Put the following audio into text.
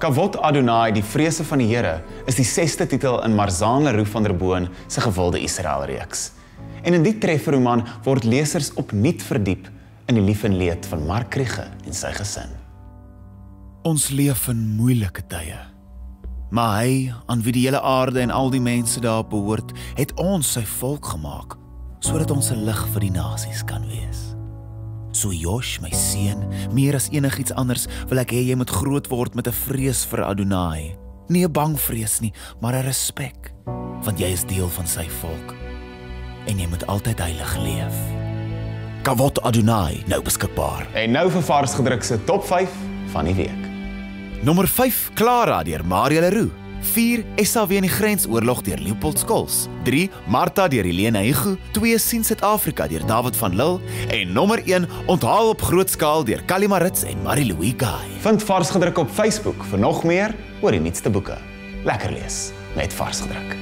Kavod Adonai, die vrese van die Here, is die 6ste titel in Marzaan Leroux van der Boon se gewilde Israel-reeks. En in die trefferroman word lesers opnuut verdiep in die lief en leed van Mark Kriege en sy gesin. Ons leef in moeilike tye. Maar hy, aan wie die hele aarde en al die mense daarop behoort, het ons sy volk gemaak, sodat ons 'n lig vir die nasies kan wees. So Josh, my seun, meer as enigiets anders wil ek hê jy moet groot word met 'n vrees vir Adonai. Nie 'n bang vrees nie, maar 'n respek, want jy is deel van sy volk. En jy moet altyd heilig leef. Kavod Adonai, nou beskikbaar. En nou vir vars gedruk se top 5 van die week. Nommer 5, Clara deur Maria Leroux. 4, SAW in die Grensoorlog deur Leopold Skols. 3, Martha deur Helene Hugo. 2, sien Suid-Afrika deur David van Lille. En nommer 1, Onthaal op groot skaal deur Kali Maritz en Marie-Louise Guy. Vind vars gedruk op Facebook vir nog meer oor die nuutste boeke. Lekker lees met vars gedruk.